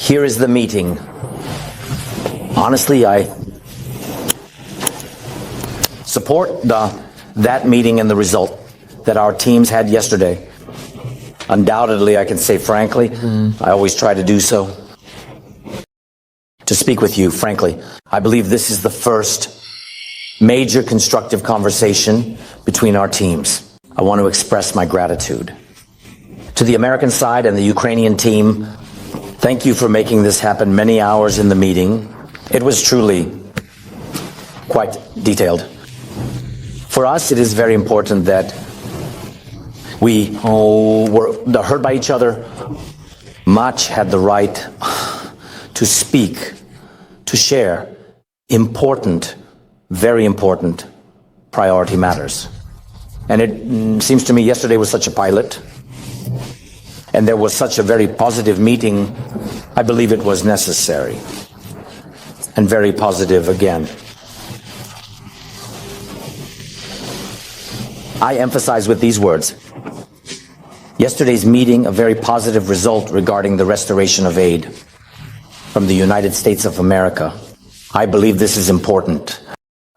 Here is the meeting. Honestly, I support that meeting and the result that our teams had yesterday. Undoubtedly, I can say frankly, I always try to do so. To speak with you, frankly, I believe this is the first major constructive conversation between our teams. I want to express my gratitude. To the American side and the Ukrainian team, thank you for making this happen many hours in the meeting. It was truly quite detailed. For us, it is very important that we were heard by each other. Much had the right to speak, to share important, very important priority matters. And it seems to me yesterday was such a pilot, and there was such a very positive meeting. I believe it was necessary, and very positive again. I emphasize with these words, yesterday's meeting, a very positive result regarding the restoration of aid from the United States of America. I believe this is important.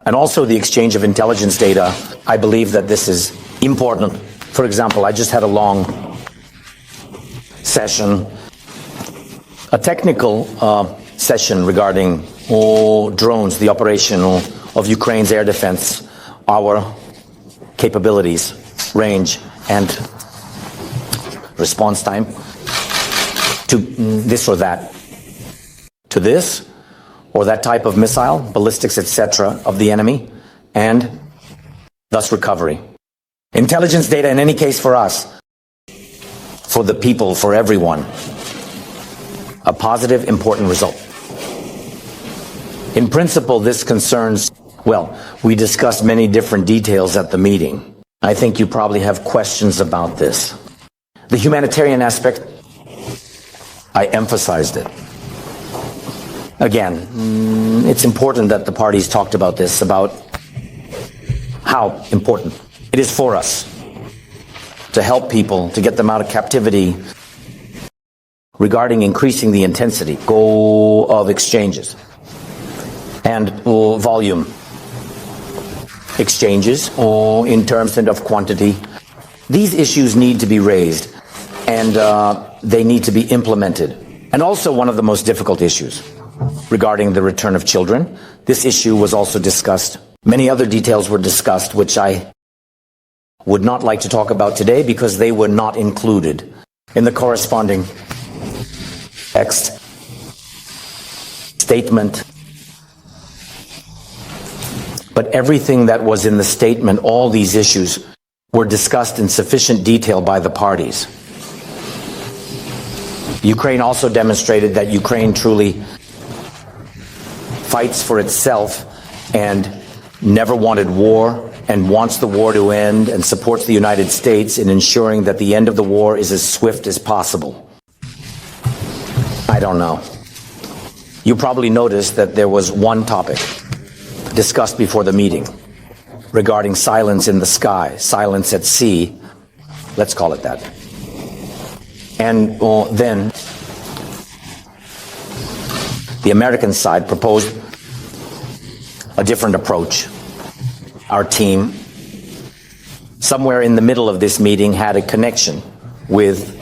And also the exchange of intelligence data, I believe that this is important. For example, I just had a long session, a technical session regarding drones, the operation of Ukraine's air defense, our capabilities, range, and response time to this or that, to this or that type of missile, ballistics, etc., of the enemy, and thus recovery. Intelligence data, in any case for us, for the people, for everyone, a positive, important result. In principle, this concerns, well, we discussed many different details at the meeting. I think you probably have questions about this. The humanitarian aspect, I emphasized it. Again, it's important that the parties talked about this, about how important it is for us to help people, to get them out of captivity, regarding increasing the intensity, goal of exchanges, and volume exchanges, in terms of quantity. These issues need to be raised, and they need to be implemented. And also one of the most difficult issues regarding the return of children. This issue was also discussed. Many other details were discussed, which I would not like to talk about today because they were not included in the corresponding text, statement. But everything that was in the statement, all these issues, were discussed in sufficient detail by the parties. Ukraine also demonstrated that Ukraine truly fights for itself and never wanted war and wants the war to end and supports the United States in ensuring that the end of the war is as swift as possible. I don't know. You probably noticed that there was one topic discussed before the meeting regarding silence in the sky, silence at sea, let's call it that. And then the American side proposed a different approach. Our team, somewhere in the middle of this meeting, had a connection with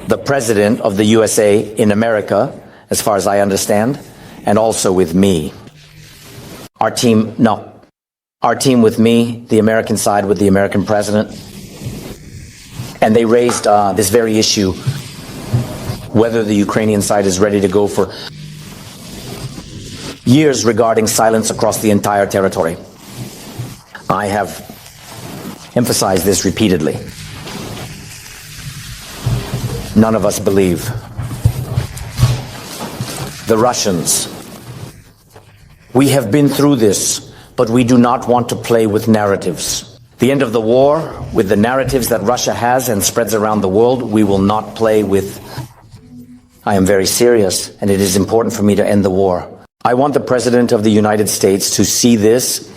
the President of the USA in America, as far as I understand, and also with me. Our team with me, the American side with the American President, and they raised this very issue, whether the Ukrainian side is ready to go for years regarding silence across the entire territory. I have emphasized this repeatedly. None of us believe the Russians. We have been through this, but we do not want to play with narratives. The end of the war, with the narratives that Russia has and spreads around the world, we will not play with. I am very serious, and it is important for me to end the war. I want the President of the United States to see this,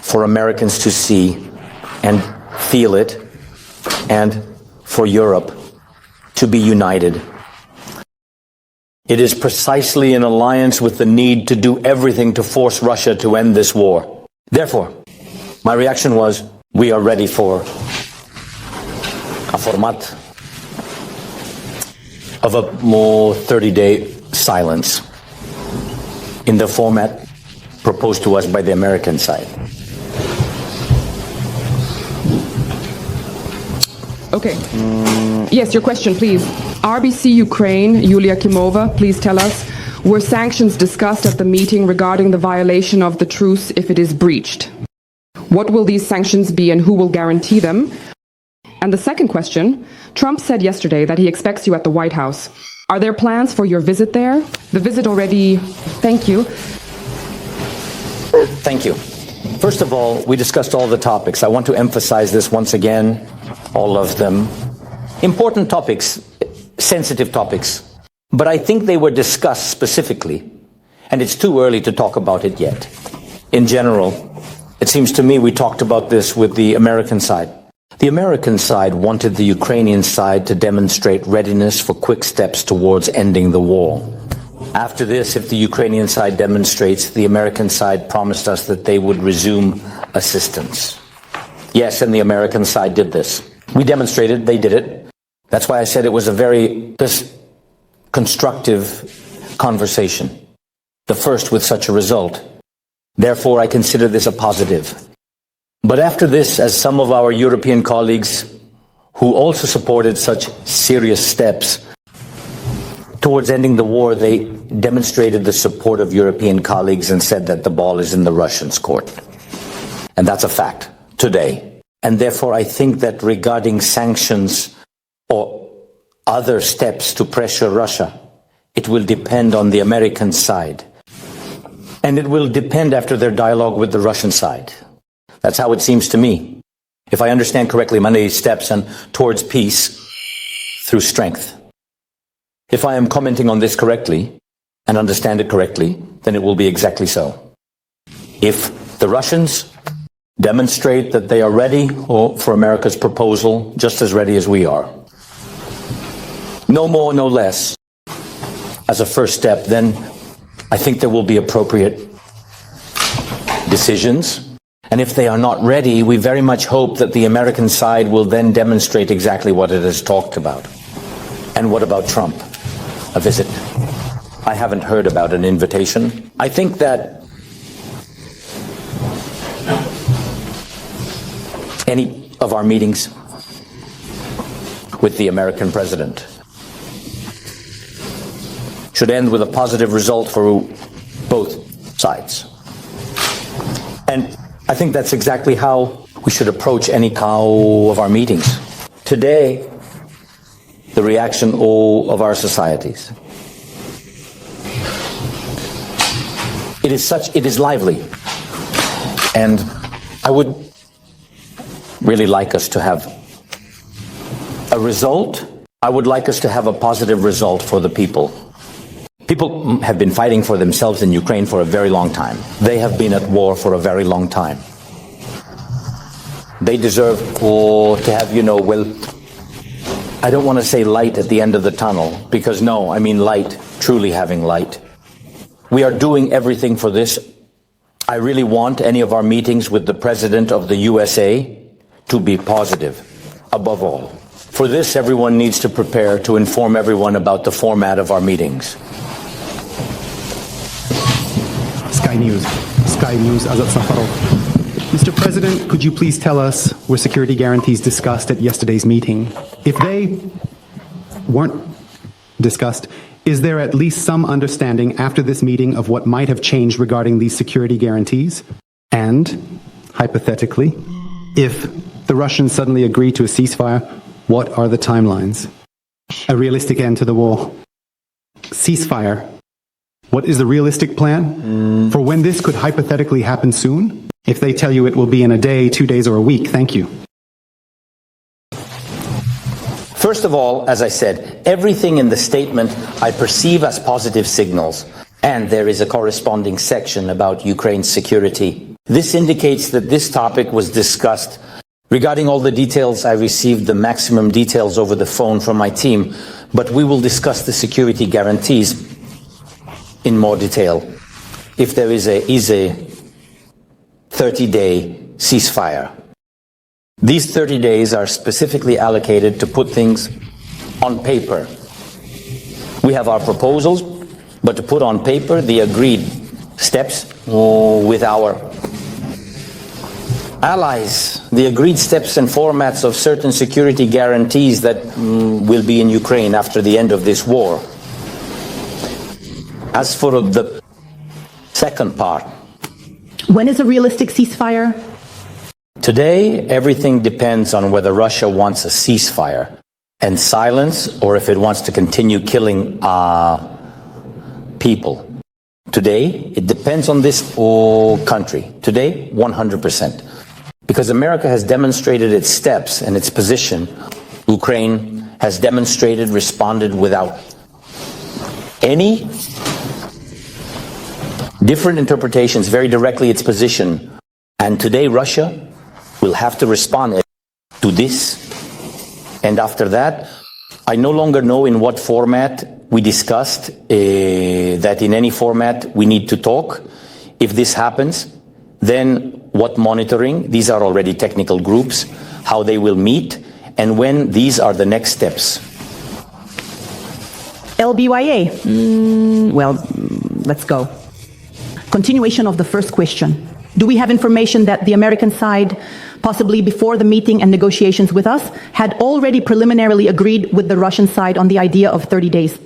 for Americans to see and feel it, and for Europe to be united. It is precisely in alliance with the need to do everything to force Russia to end this war. Therefore, my reaction was, we are ready for a format of a more 30-day silence in the format proposed to us by the American side. Okay. Yes, your question, please. RBC Ukraine, Yulia Kimova, please tell us, were sanctions discussed at the meeting regarding the violation of the truce if it is breached? What will these sanctions be and who will guarantee them? And the second question, Trump said yesterday that he expects you at the White House. Are there plans for your visit there? The visit already... Thank you. Thank you. First of all, we discussed all the topics. I want to emphasize this once again, all of them. Important topics, sensitive topics, but I think they were discussed specifically, and it's too early to talk about it yet. In general, it seems to me we talked about this with the American side. The American side wanted the Ukrainian side to demonstrate readiness for quick steps towards ending the war. After this, if the Ukrainian side demonstrates, the American side promised us that they would resume assistance. Yes, and the American side did this. We demonstrated, they did it. That's why I said it was a very constructive conversation, the first with such a result. Therefore, I consider this a positive. But after this, as some of our European colleagues who also supported such serious steps towards ending the war, they demonstrated the support of European colleagues and said that the ball is in the Russians' court. And that's a fact today. And therefore, I think that regarding sanctions or other steps to pressure Russia, it will depend on the American side. And it will depend after their dialogue with the Russian side. That's how it seems to me. If I understand correctly, many steps and towards peace through strength. If I am commenting on this correctly and understand it correctly, then it will be exactly so. If the Russians demonstrate that they are ready for America's proposal, just as ready as we are, no more, no less, as a first step, then I think there will be appropriate decisions. And if they are not ready, we very much hope that the American side will then demonstrate exactly what it has talked about. And what about Trump? A visit? I haven't heard about an invitation. I think that any of our meetings with the American president should end with a positive result for both sides. And I think that's exactly how we should approach any of our meetings. Today, the reaction of our societies. It is lively. And I would really like us to have a result. I would like us to have a positive result for the people. People have been fighting for themselves in Ukraine for a very long time. They have been at war for a very long time. They deserve to have, I don't want to say light at the end of the tunnel, because no, I mean light, truly having light. We are doing everything for this. I really want any of our meetings with the President of the USA to be positive, above all. For this, everyone needs to prepare to inform everyone about the format of our meetings. Sky News, Azat Safarov. Mr. President, could you please tell us were security guarantees discussed at yesterday's meeting? If they weren't discussed, is there at least some understanding after this meeting of what might have changed regarding these security guarantees? And, hypothetically, if the Russians suddenly agree to a ceasefire, what are the timelines? A realistic end to the war. Ceasefire. What is the realistic plan for when this could hypothetically happen soon? If they tell you it will be in a day, 2 days, or a week, thank you. First of all, as I said, everything in the statement I perceive as positive signals, and there is a corresponding section about Ukraine's security. This indicates that this topic was discussed. Regarding all the details, I received the maximum details over the phone from my team, but we will discuss the security guarantees in more detail if there is a 30-day ceasefire. These 30 days are specifically allocated to put things on paper. We have our proposals, but to put on paper the agreed steps with our allies, the agreed steps and formats of certain security guarantees that will be in Ukraine after the end of this war. As for the second part, when is a realistic ceasefire? Today, everything depends on whether Russia wants a ceasefire and silence, or if it wants to continue killing people. Today, it depends on this country. Today, 100%. Because America has demonstrated its steps and its position. Ukraine has demonstrated, responded without any different interpretations, very directly its position. And today, Russia will have to respond to this. And after that, I no longer know in what format we discussed that in any format we need to talk. If this happens, then what monitoring? These are already technical groups, how they will meet, and when these are the next steps. LBYA. Well, let's go. Continuation of the first question. Do we have information that the American side, possibly before the meeting and negotiations with us, had already preliminarily agreed with the Russian side on the idea of 30 days?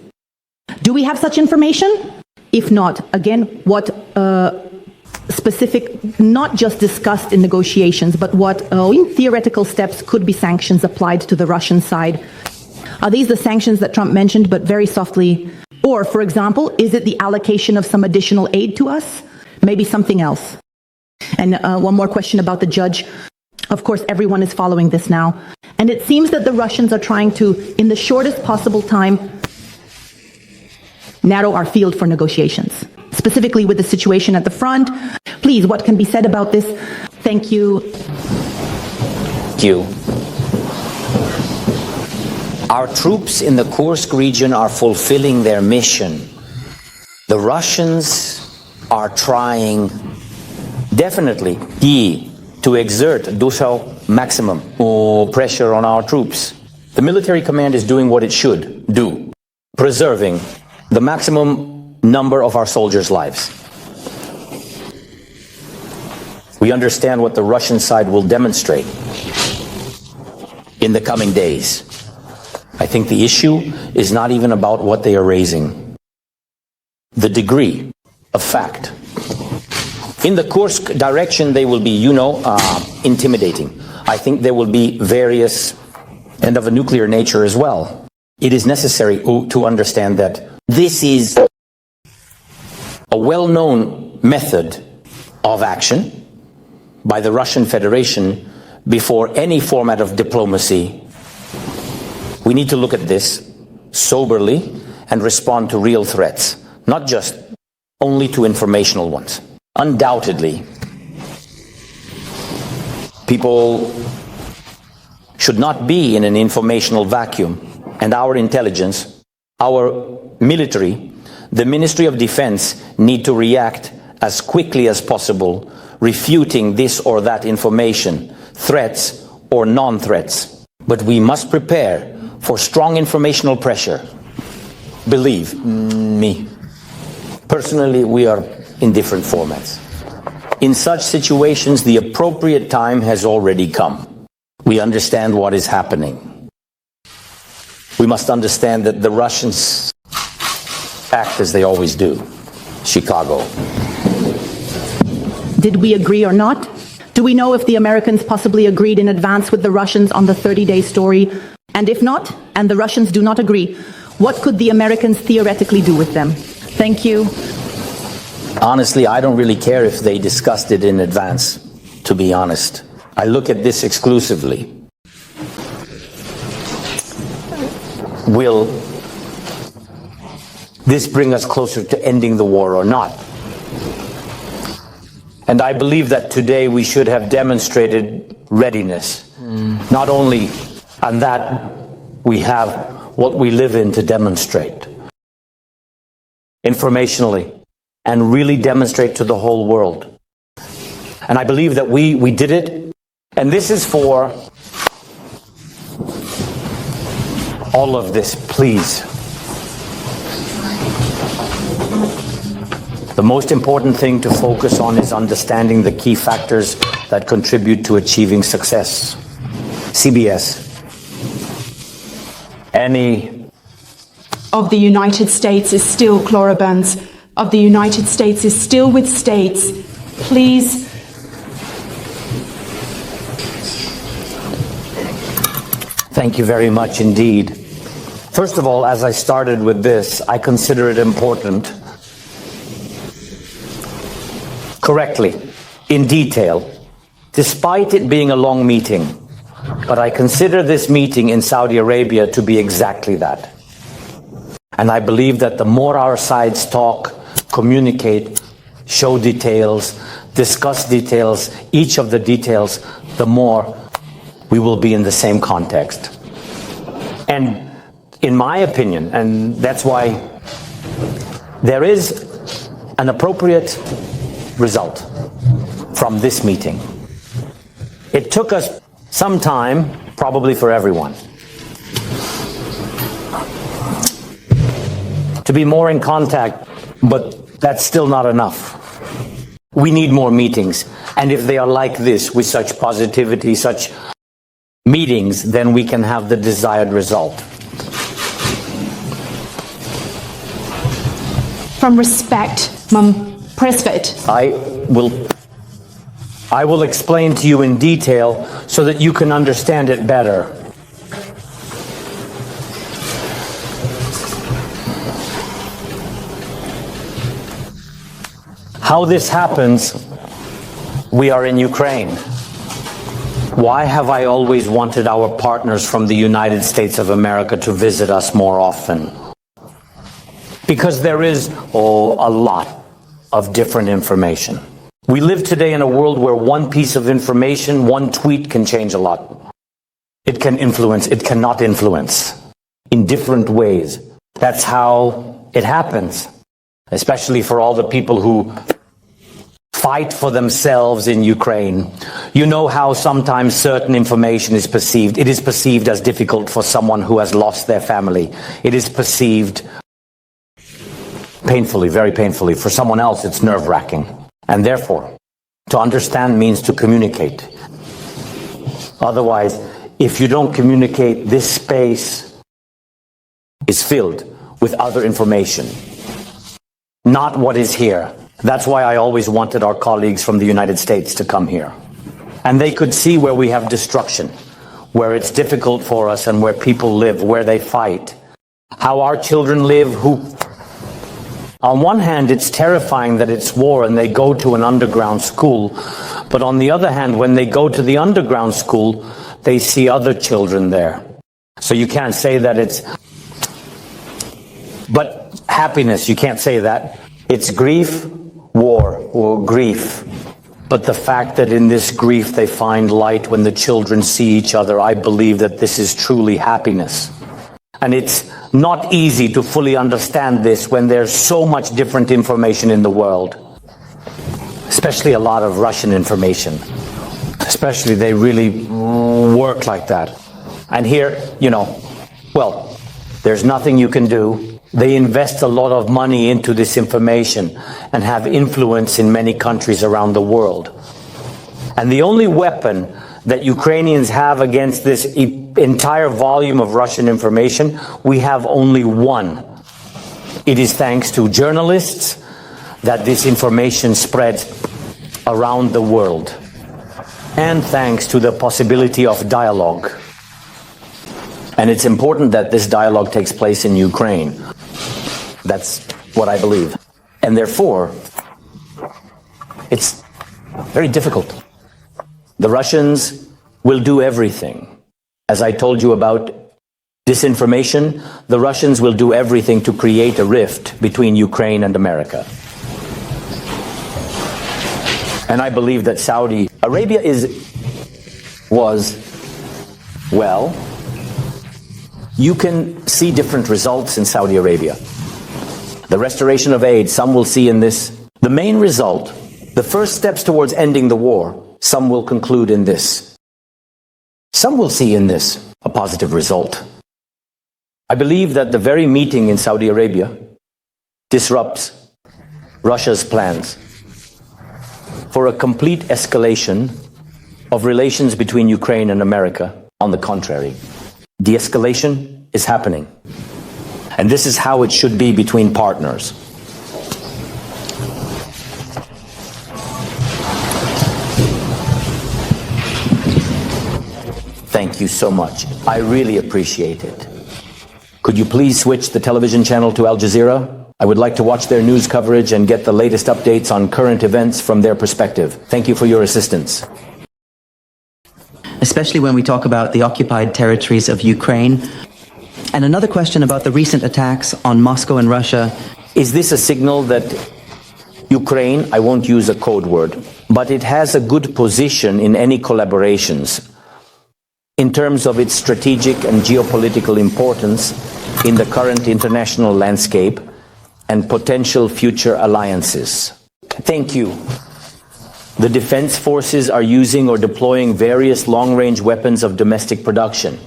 Do we have such information? If not, again, what specific, not just discussed in negotiations, but what in theoretical steps could be sanctions applied to the Russian side? Are these the sanctions that Trump mentioned, but very softly? Or, for example, is it the allocation of some additional aid to us? Maybe something else. And one more question about the judge. Of course, everyone is following this now. And it seems that the Russians are trying to, in the shortest possible time, narrow our field for negotiations, specifically with the situation at the front. Please, what can be said about this? Thank you. Thank you. Our troops in the Kursk region are fulfilling their mission. The Russians are trying definitely to exert maximum pressure on our troops. The military command is doing what it should do, preserving the maximum number of our soldiers' lives. We understand what the Russian side will demonstrate in the coming days. I think the issue is not even about what they are raising. The degree of fact. In the Kursk direction, they will be, intimidating. I think there will be various, and of a nuclear nature as well. It is necessary to understand that this is a well-known method of action by the Russian Federation before any format of diplomacy. We need to look at this soberly and respond to real threats, not just only to informational ones. Undoubtedly, people should not be in an informational vacuum, and our intelligence, our military, the Ministry of Defense need to react as quickly as possible, refuting this or that information, threats or non-threats. But we must prepare for strong informational pressure. Believe me. Personally, we are in different formats. In such situations, the appropriate time has already come. We understand what is happening. We must understand that the Russians act as they always do. Chicago. Did we agree or not? Do we know if the Americans possibly agreed in advance with the Russians on the 30-day story? And if not, and the Russians do not agree, what could the Americans theoretically do with them? Thank you. Honestly, I don't really care if they discussed it in advance, to be honest. I look at this exclusively. Will this bring us closer to ending the war or not? And I believe that today we should have demonstrated readiness. Not only on that, we have what we live in to demonstrate. informationally, and really demonstrate to the whole world. And I believe that we did it. And this is for all of this, please. The most important thing to focus on is understanding the key factors that contribute to achieving success. CBS. Of the United States is still, Clara Burns, of the United States is still with states. Please. Thank you very much indeed. First of all, as I started with this, I consider it important, correctly, in detail, despite it being a long meeting, but I consider this meeting in Saudi Arabia to be exactly that. And I believe that the more our sides talk, communicate, show details, discuss details, each of the details, the more we will be in the same context. And in my opinion, and that's why there is an appropriate result from this meeting. It took us some time, probably for everyone, to be more in contact, but that's still not enough. We need more meetings. And if they are like this, with such positivity, such meetings, then we can have the desired result. From respect, President. I will explain to you in detail so that you can understand it better. How this happens, we are in Ukraine. Why have I always wanted our partners from the United States of America to visit us more often? Because there is, a lot of different information. We live today in a world where one piece of information, one tweet can change a lot. It can influence, it cannot influence in different ways. That's how it happens, especially for all the people who fight for themselves in Ukraine. You know how sometimes certain information is perceived. It is perceived as difficult for someone who has lost their family. It is perceived painfully, very painfully. For someone else, it's nerve-wracking. And therefore, to understand means to communicate. Otherwise, if you don't communicate, this space is filled with other information, not what is here. That's why I always wanted our colleagues from the United States to come here. And they could see where we have destruction, where it's difficult for us and where people live, where they fight, how our children live, who... On one hand, it's terrifying that it's war and they go to an underground school. But on the other hand, when they go to the underground school, they see other children there. So you can't say that it's... But happiness, you can't say that. It's grief, war, or grief. But the fact that in this grief they find light when the children see each other, I believe that this is truly happiness. And it's not easy to fully understand this when there's so much different information in the world, especially a lot of Russian information. Especially they really work like that. And here, there's nothing you can do. They invest a lot of money into this information and have influence in many countries around the world. And the only weapon that Ukrainians have against this entire volume of Russian information, we have only one. It is thanks to journalists that this information spreads around the world. And thanks to the possibility of dialogue. And it's important that this dialogue takes place in Ukraine. That's what I believe. And therefore, it's very difficult. The Russians will do everything. As I told you about disinformation, the Russians will do everything to create a rift between Ukraine and America. And I believe that Saudi Arabia you can see different results in Saudi Arabia. The The restoration of aid, some will see in this. The main result, the first steps towards ending the war, some will conclude in this. Some will see in this a positive result. I believe that the very meeting in Saudi Arabia disrupts Russia's plans for a complete escalation of relations between Ukraine and America. On the contrary, de-escalation is happening. And this is how it should be between partners. Thank you so much. I really appreciate it. Could you please switch the television channel to Al Jazeera? I would like to watch their news coverage and get the latest updates on current events from their perspective. Thank you for your assistance. Especially when we talk about the occupied territories of Ukraine. And another question about the recent attacks on Moscow and Russia. Is this a signal that Ukraine, I won't use a code word, but it has a good position in any collaborations in terms of its strategic and geopolitical importance in the current international landscape and potential future alliances? Thank you. The defense forces are using or deploying various long-range weapons of domestic production.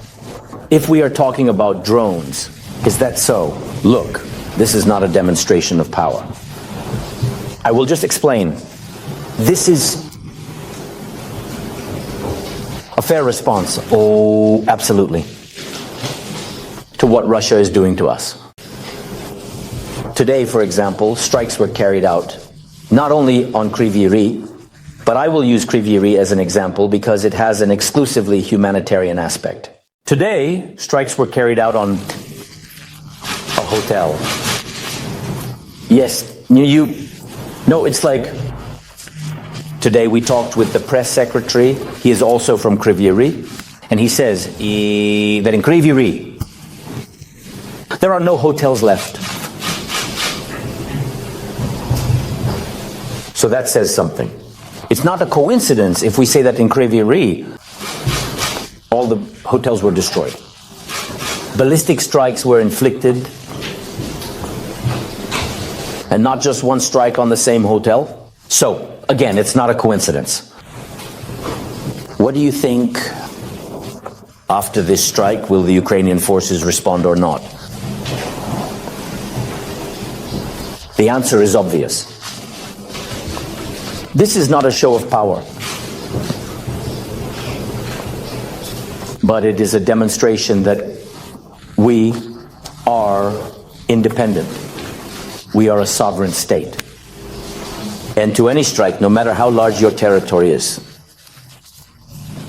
If we are talking about drones, is that so? Look, this is not a demonstration of power. I will just explain. This is a fair response. Oh, absolutely. To what Russia is doing to us. Today, for example, strikes were carried out not only on Kryvyi Rih, but I will use Kryvyi Rih as an example because it has an exclusively humanitarian aspect. Today, strikes were carried out on a hotel. Yes, no, it's like, today we talked with the press secretary. He is also from Kryvyi Rih, and he says that in Kryvyi Rih, there are no hotels left. So that says something. It's not a coincidence if we say that in Kryvyi Rih, all the hotels were destroyed. Ballistic strikes were inflicted, and not just one strike on the same hotel. So, again, it's not a coincidence. What do you think after this strike? Will the Ukrainian forces respond or not? The answer is obvious. This is not a show of power, but it is a demonstration that we are independent. We are a sovereign state. And to any strike, no matter how large your territory is,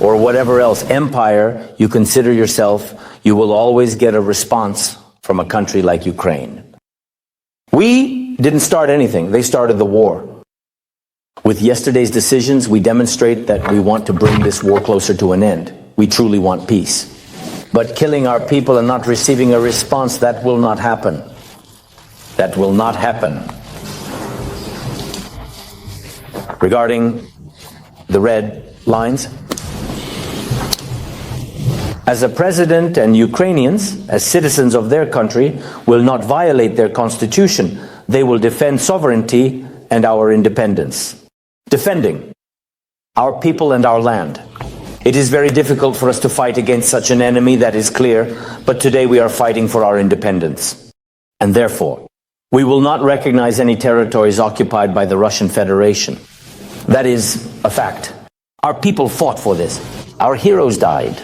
or whatever else empire you consider yourself, you will always get a response from a country like Ukraine. We didn't start anything. They started the war. With yesterday's decisions, we demonstrate that we want to bring this war closer to an end. We truly want peace. But killing our people and not receiving a response, that will not happen. That will not happen. Regarding the red lines, as a president and Ukrainians, as citizens of their country, will not violate their constitution. They will defend sovereignty and our independence. Defending our people and our land. It is very difficult for us to fight against such an enemy, that is clear, but today we are fighting for our independence. And therefore, we will not recognize any territories occupied by the Russian Federation. That is a fact. Our people fought for this. Our heroes died.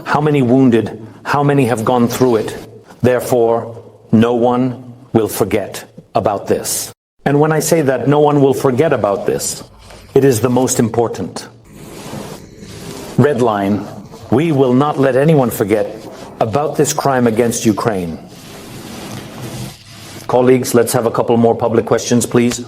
How many wounded? How many have gone through it? Therefore, no one will forget about this. And when I say that no one will forget about this, it is the most important. Red line, we will not let anyone forget about this crime against Ukraine. Colleagues, let's have a couple more public questions, please.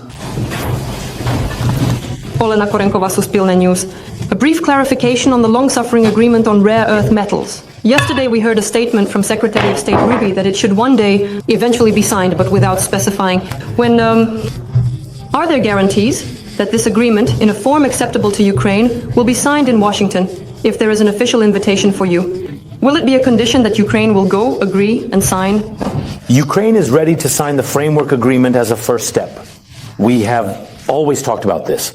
Olena Korenkova, Suspilne News. A brief clarification on the long-suffering agreement on rare earth metals. Yesterday we heard a statement from Secretary of State Ruby that it should one day eventually be signed, but without specifying when. Are there guarantees that this agreement, in a form acceptable to Ukraine, will be signed in Washington if there is an official invitation for you? Will it be a condition that Ukraine will go, agree, and sign? Ukraine is ready to sign the framework agreement as a first step. We have always talked about this.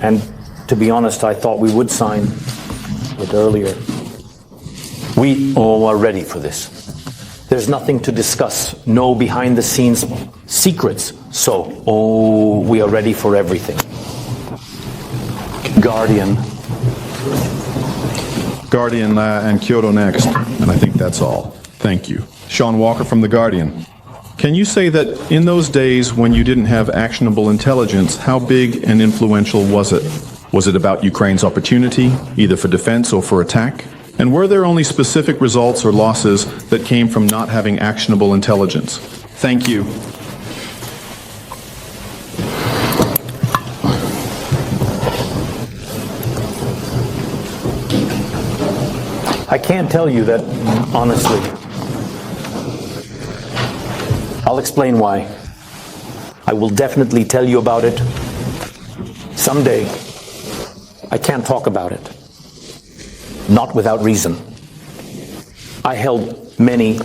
And to be honest, I thought we would sign it earlier. We all are ready for this. There's nothing to discuss, no behind-the-scenes secrets. So, we are ready for everything. Guardian and Kyoto next, and I think that's all. Thank you. Sean Walker from The Guardian. Can you say that in those days when you didn't have actionable intelligence, how big and influential was it? Was it about Ukraine's opportunity, either for defense or for attack? And were there only specific results or losses that came from not having actionable intelligence? Thank you. I can't tell you that, honestly. I'll explain why. I will definitely tell you about it someday. I can't talk about it. Not without reason. I held many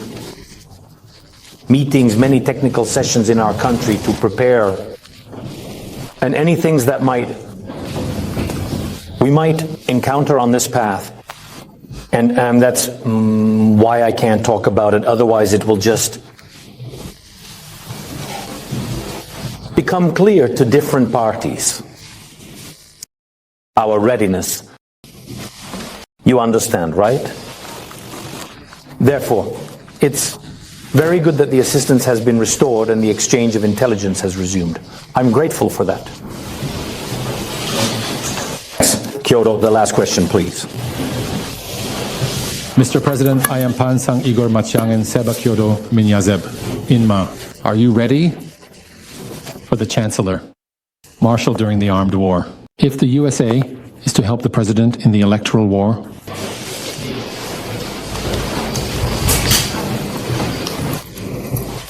meetings, many technical sessions in our country to prepare, and any things that we might encounter on this path. And that's why I can't talk about it. Otherwise, it will just become clear to different parties. Our readiness. You understand, right? Therefore, it's very good that the assistance has been restored and the exchange of intelligence has resumed. I'm grateful for that. Kyoto, the last question, please. Mr. President, I am Pansang Igor Machiangin Seba Kyoto Minyazeb. Inma, are you ready for the Chancellor? Marshal during the armed war. If the USA is to help the President in the electoral war,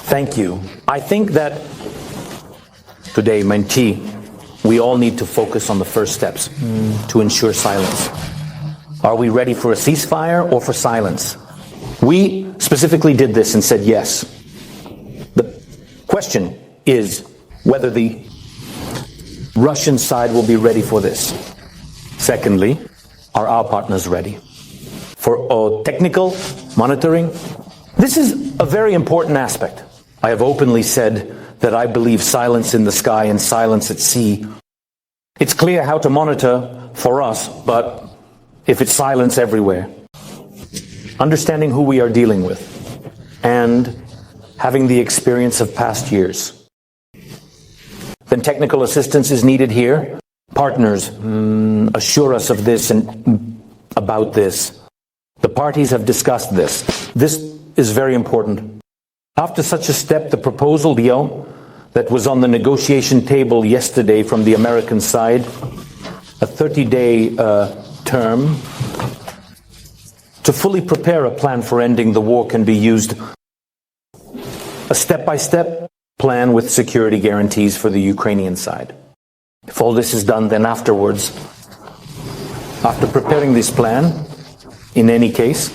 thank you. I think that today, Menti, we all need to focus on the first steps to ensure silence. Are we ready for a ceasefire or for silence? We specifically did this and said yes. The question is whether the Russian side will be ready for this. Secondly, are our partners ready? For technical monitoring, this is a very important aspect. I have openly said that I believe silence in the sky and silence at sea. It's clear how to monitor for us, but if it's silence everywhere, understanding who we are dealing with and having the experience of past years, then technical assistance is needed here. Partners assure us of this and about this. The parties have discussed this. This is very important. After such a step, the proposal deal that was on the negotiation table yesterday from the American side, a 30-day term to fully prepare a plan for ending the war, can be used. A step-by-step plan with security guarantees for the Ukrainian side. If all this is done, then afterwards, after preparing this plan, in any case,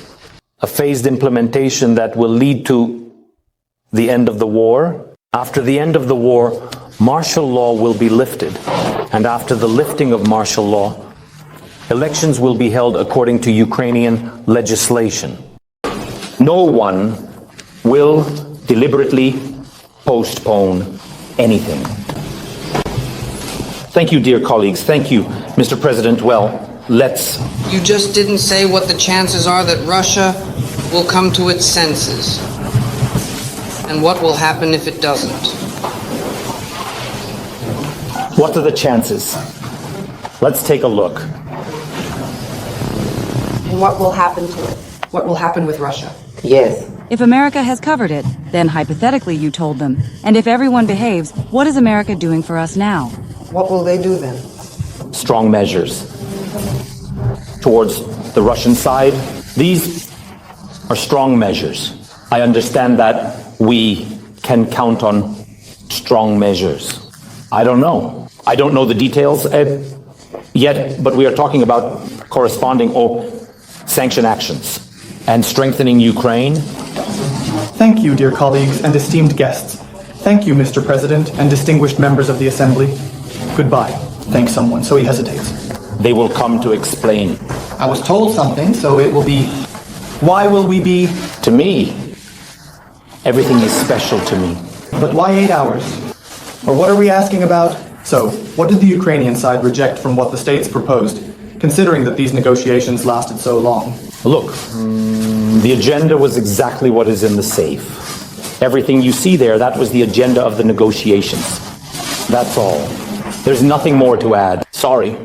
a phased implementation that will lead to the end of the war. After the end of the war, martial law will be lifted. And after the lifting of martial law, elections will be held according to Ukrainian legislation. No one will deliberately postpone anything. Thank you, dear colleagues. Thank you, Mr. President. Well, let's... You just didn't say what the chances are that Russia will come to its senses. And what will happen if it doesn't? What are the chances? Let's take a look. What will happen to it? What will happen with Russia? Yes. If America has covered it, then hypothetically you told them. And if everyone behaves, what is America doing for us now? What will they do then? Strong measures towards the Russian side. These are strong measures. I understand that we can count on strong measures. I don't know. I don't know the details yet, but we are talking about corresponding or sanction actions. and strengthening Ukraine. Thank you, dear colleagues and esteemed guests. Thank you, Mr. President and distinguished members of the Assembly. Goodbye. Thanks someone, so he hesitates. They will come to explain. I was told something, so it will be... Why will we be... To me, everything is special to me. But why 8 hours? Or what are we asking about? So, what did the Ukrainian side reject from what the states proposed, considering that these negotiations lasted so long? Look, the agenda was exactly what is in the safe. Everything you see there, that was the agenda of the negotiations. That's all. There's nothing more to add. Sorry.